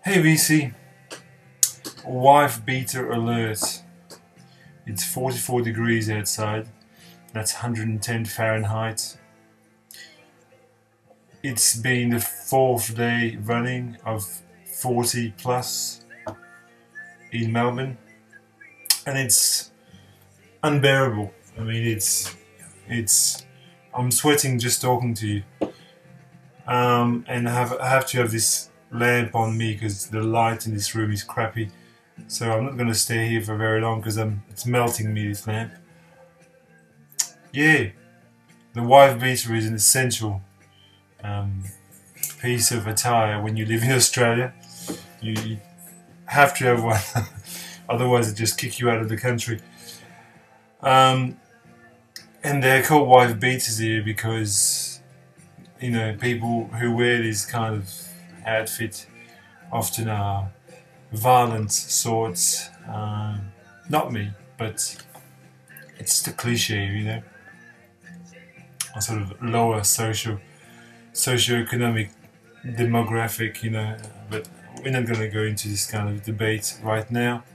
Hey VC, wife beater alert. It's 44 degrees outside. That's 110 Fahrenheit. It's been the fourth day running of 40 plus in Melbourne, and it's unbearable. I mean, it's. I'm sweating just talking to you. And I have to have this lamp on me because the light in this room is crappy. So I'm not going to stay here for very long because it's melting me, this lamp. Yeah, the wife beater is an essential piece of attire when you live in Australia. You have to have one, otherwise they just kick you out of the country. And they're called wife beaters here because, you know, people who wear this kind of outfit often are violent sorts. Not me, but it's the cliche, you know. A sort of lower socio-economic demographic, you know. But we're not going to go into this kind of debate right now.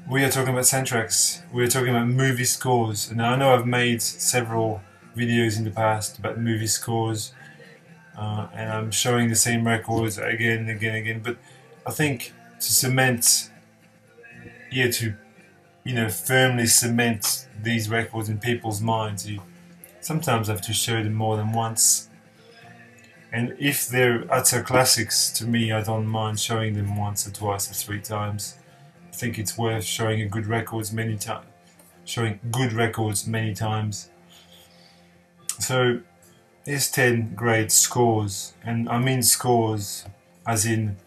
We are talking about soundtracks. We're talking about movie scores. Now I know I've made several videos in the past about movie scores, and I'm showing the same records again and again and again. But I think to cement, firmly cement these records in people's minds, you sometimes have to show them more than once. And if they're utter classics, to me, I don't mind showing them once or twice or three times. I think it's worth showing good records many times. So here's 10 great scores, and I mean scores as in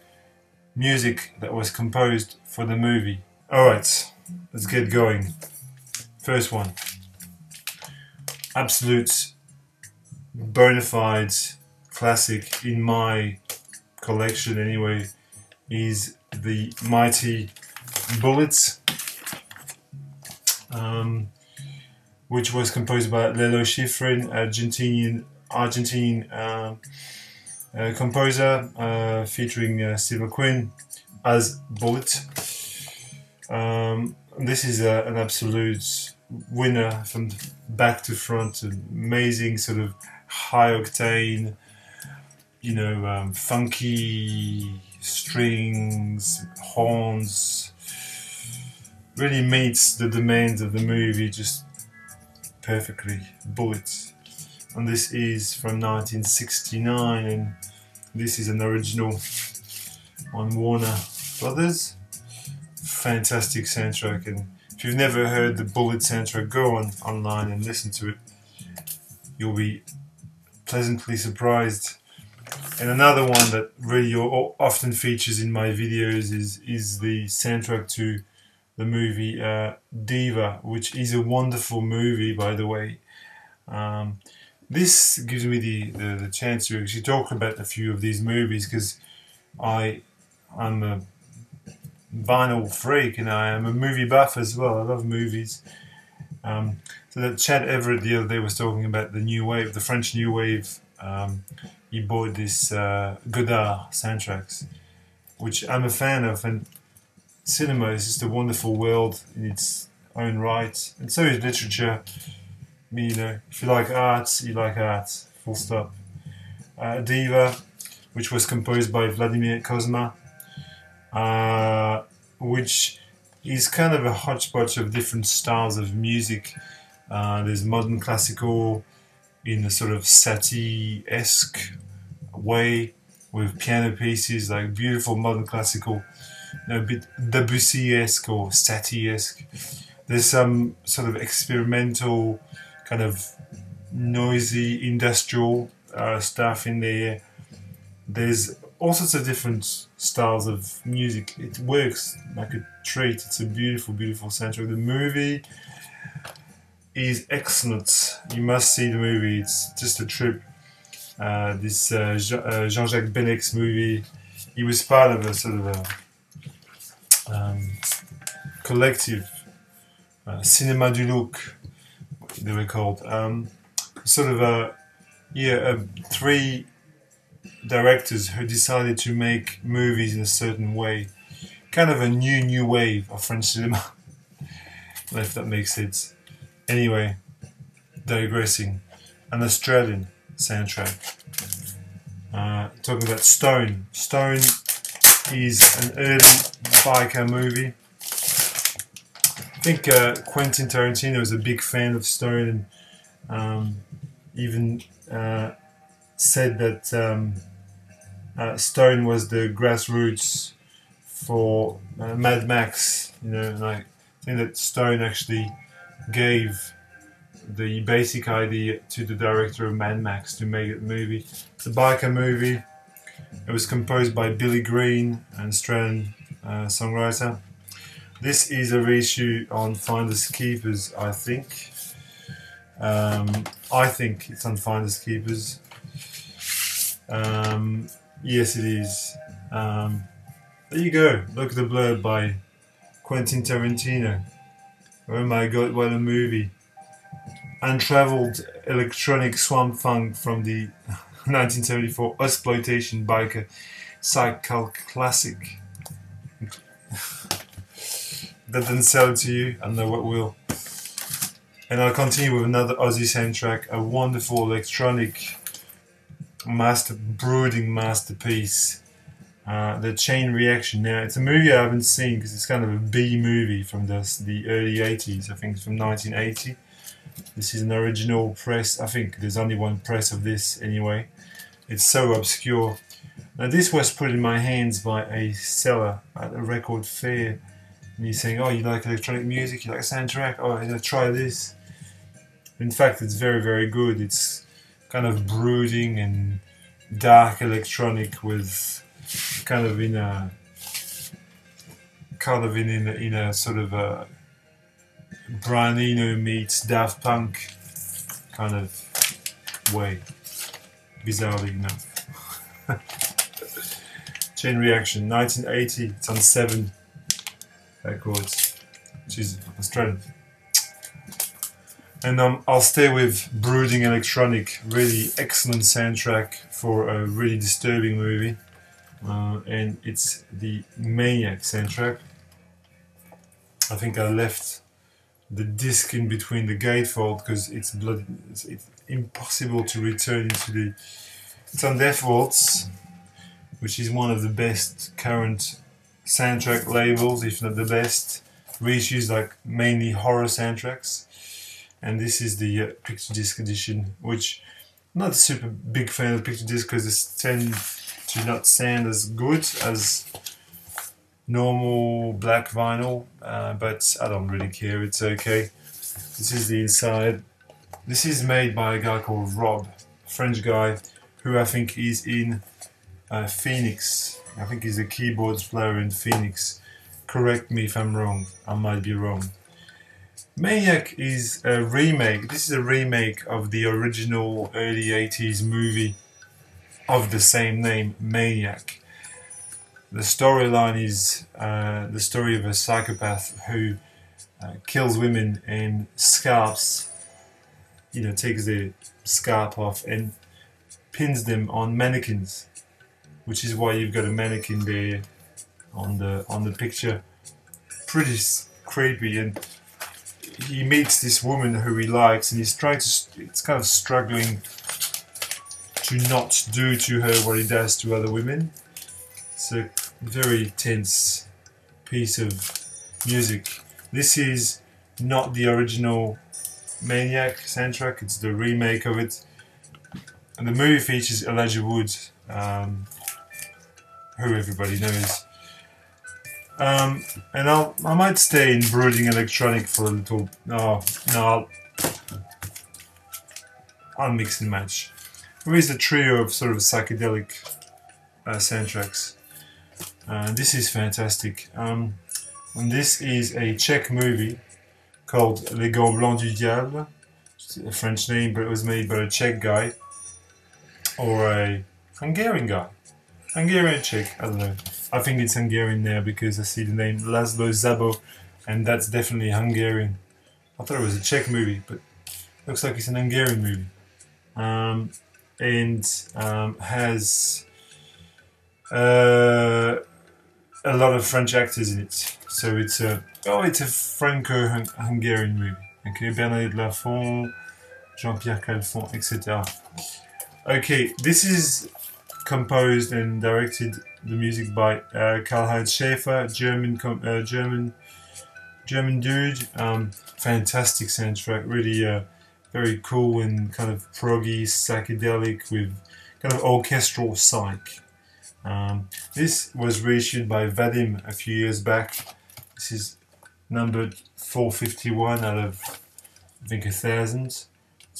music that was composed for the movie. Alright, let's get going. First one. Absolute bona fide classic in my collection anyway is the mighty Bullets, which was composed by Lalo Schifrin, Argentinian composer, featuring Steve McQueen as Bullet. This is an absolute winner from back to front. An amazing sort of high octane, funky strings, horns. Really meets the demands of the movie just perfectly. Bullets. And this is from 1969, and this is an original on Warner Brothers. Fantastic soundtrack, and if you've never heard the Bullet soundtrack, go online and listen to it. You'll be pleasantly surprised. And another one that really often features in my videos is the soundtrack to the movie Diva, which is a wonderful movie, by the way. This gives me the chance to actually talk about a few of these movies, because I'm a vinyl freak and I am a movie buff as well. I love movies. So that Chad Everett the other day was talking about the new wave, the French new wave. He bought this Godard soundtracks, which I'm a fan of, and cinema is just a wonderful world in its own right, and so is literature. I mean, if you like art, you like art, full stop. Diva, which was composed by Vladimir Cosma, which is kind of a hodgepodge of different styles of music. There's modern classical in a sort of Satie-esque way, with piano pieces, like beautiful modern classical, a bit Debussy-esque or Satie-esque. There's some sort of experimental, kind of noisy industrial stuff in there. There's all sorts of different styles of music. It works like a treat. It's a beautiful, beautiful soundtrack. The movie is excellent. You must see the movie. It's just a trip. This Jean-Jacques Benec's movie. He was part of a sort of a collective, Cinéma du Look, they were called. Sort of a 3 directors who decided to make movies in a certain way. Kind of a new wave of French cinema, if that makes sense. Anyway, digressing. An Australian soundtrack. Talking about Stone. Stone is an early biker movie. I think Quentin Tarantino was a big fan of Stone, and even said that Stone was the grassroots for Mad Max. You know, and I think that Stone actually gave the basic idea to the director of Mad Max to make a movie. It's a biker movie. It was composed by Billy Green, an Australian songwriter. This is a reissue on Finders Keepers, I think. I think it's on Finders Keepers. Yes, it is. There you go. Look at the blurb by Quentin Tarantino. Oh my god, what a movie. Untraveled electronic swamp funk from the 1974 exploitation biker cycle classic. That didn't sell it to you, I know what will. And I'll continue with another Aussie soundtrack, a wonderful electronic brooding masterpiece. The Chain Reaction. Now, it's a movie I haven't seen because it's kind of a B movie from the early 80s. I think it's from 1980. This is an original press. I think there's only one press of this anyway. It's so obscure. Now, this was put in my hands by a seller at a record fair. And he's saying, oh, you like electronic music? You like a soundtrack? Oh, try this. In fact, it's very, very good. It's kind of brooding and dark electronic with kind of in a sort of a Brian Eno meets Daft Punk kind of way, bizarrely enough. Chain Reaction, 1980. It's on 7 records, which is Australian. And I'll stay with brooding electronic, really excellent soundtrack for a really disturbing movie. And it's the Maniac soundtrack. I think I left the disc in between the gatefold because it's impossible to return into the... It's on Death Waltz, which is one of the best current soundtrack labels, if not the best. Reissues like mainly horror soundtracks. And this is the picture disc edition, which I'm not a super big fan of picture disc because it tends to not sound as good as normal black vinyl, but I don't really care, it's okay. This is the inside. This is made by a guy called Rob, a French guy who I think is in Phoenix. I think he's a keyboards player in Phoenix. Correct me if I'm wrong, I might be wrong. Maniac is a remake. This is a remake of the original early 80s movie of the same name, Maniac. The storyline is the story of a psychopath who kills women and scalps, takes their scalp off and pins them on mannequins, which is why you've got a mannequin there on the picture. Pretty creepy. And he meets this woman who he likes, and he's it's kind of struggling to not do to her what he does to other women. It's a very tense piece of music. This is not the original Maniac soundtrack, it's the remake of it. And the movie features Elijah Wood, who everybody knows. And I might stay in brooding electronic for a little. No, I'll mix and match. There is a trio of sort of psychedelic soundtracks. This is fantastic. And this is a Czech movie called Les Gants Blancs du Diable. It's a French name, but it was made by a Czech guy or a Hungarian guy. Hungarian Czech, I don't know. I think it's Hungarian now because I see the name Laszlo Szabo, and that's definitely Hungarian. I thought it was a Czech movie, but looks like it's an Hungarian movie. And has a lot of French actors in it. So it's a Franco-Hungarian movie. Okay, Bernadette Lafont, Jean-Pierre Calfon, etc. Okay, this is composed and directed the music by Karl-Heinz Schäfer, German dude. Fantastic soundtrack, really very cool and kind of proggy, psychedelic with kind of orchestral psych. This was reissued by Vadim a few years back. This is numbered 451 out of, I think, 1,000. It's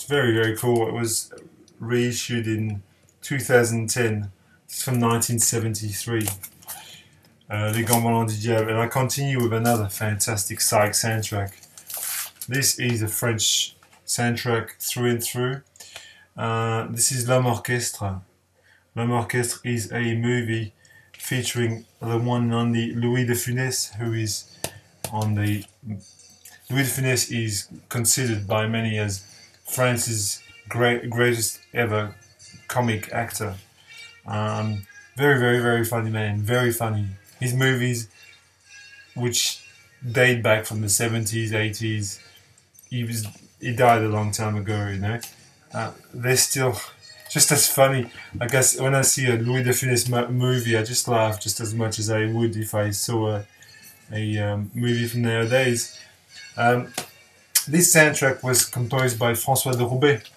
very, very cool. It was reissued in 2010. It's from 1973. Les Grands Ballons du Diable. And I continue with another fantastic psych soundtrack. This is a French soundtrack through and through. This is L'Homme Orchestre. L'Homme Orchestre is a movie featuring the one and only Louis de Funès, who is on the... Louis de Funès is considered by many as France's greatest ever comic actor. Very, very, very funny man, very funny. His movies, which date back from the 70s, 80s, he died a long time ago, you know. They're still just as funny. I guess when I see a Louis de Funès movie, I just laugh just as much as I would if I saw a movie from nowadays. This soundtrack was composed by François de Roubaix,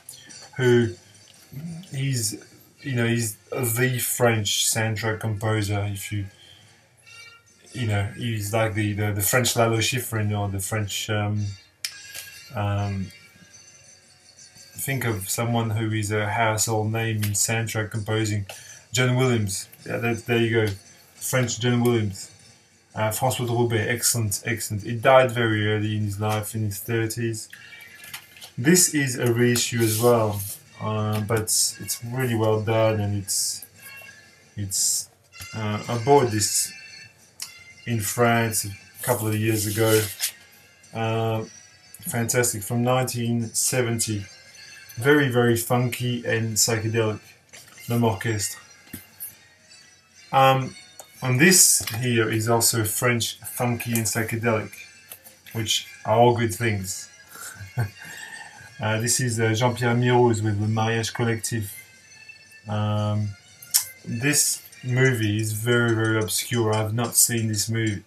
who he's the French soundtrack composer. If you know, he's like the French Lalo Schifrin, or the French. Think of someone who is a household name in soundtrack composing. John Williams. Yeah, there you go. French John Williams. François de Roubaix. Excellent, excellent. He died very early in his life, in his 30s. This is a reissue as well, but it's really well done, and I bought this in France a couple of years ago. Fantastic, from 1970. Very, very funky and psychedelic. L'Homme Orchestre. And this here is also French, funky and psychedelic, which are all good things. This is Jean-Pierre Mirouz with the Mariage Collectif. This movie is very, very obscure. I've not seen this movie,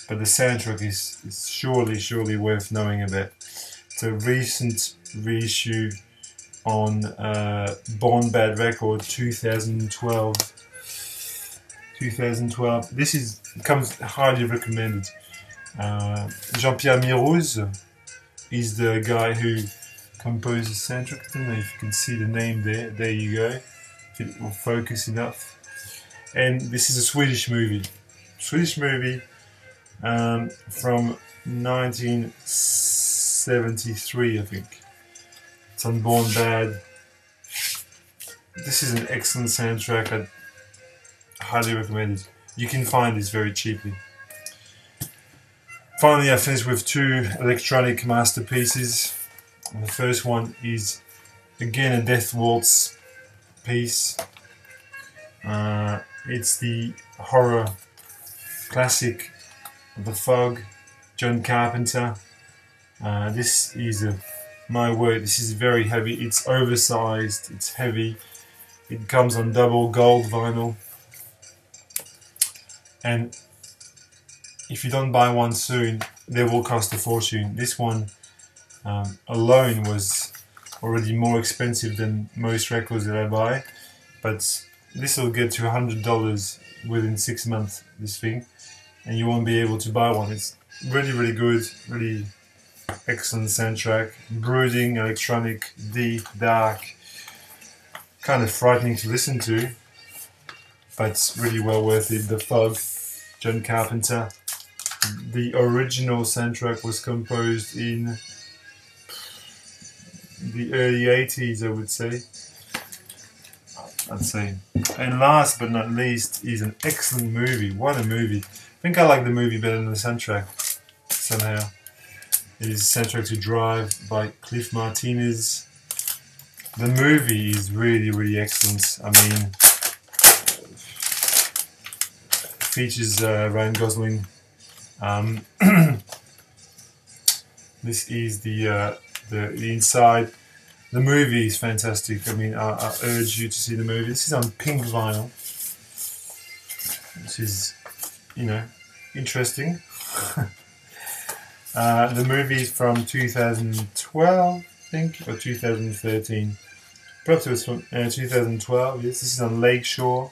but the soundtrack is surely worth knowing about. It's a recent reissue on Born Bad Record 2012. This comes highly recommended. Jean-Pierre Mirouz is the guy who composes soundtrack. I don't know if you can see the name there. There you go. If it will focus enough. And this is a Swedish movie. From 1973, I think. It's on Born Bad. This is an excellent soundtrack. I highly recommend it. You can find this very cheaply. Finally, I finished with two electronic masterpieces. And the first one is again a Death Waltz piece. It's the horror classic The Fog, John Carpenter. This is my word, this is very heavy. It's oversized, it's heavy. It comes on double gold vinyl. And if you don't buy one soon, they will cost a fortune. This one alone was already more expensive than most records that I buy, but this will get to $100 within 6 months, this thing, and you won't be able to buy one. It's really, really good, really excellent soundtrack, brooding, electronic, deep, dark, kind of frightening to listen to, but it's really well worth it. The Fog, John Carpenter. The original soundtrack was composed in the early 80s, I would say. And last but not least is an excellent movie. What a movie. I think I like the movie better than the soundtrack, somehow. It is Soundtrack to Drive by Cliff Martinez. The movie is really, really excellent. I mean, features Ryan Gosling. This is the inside. The movie is fantastic. I mean, I urge you to see the movie. This is on pink vinyl. This is, you know, interesting. The movie is from 2012, I think, or 2013. Perhaps it was from 2012. Yes, this is on Lakeshore.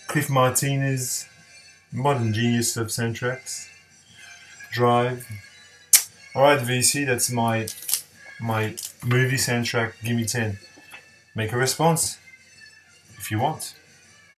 Cliff Martinez, modern genius of soundtracks. Drive. Alright, VC, that's my movie soundtrack. Gimme 10. Make a response if you want.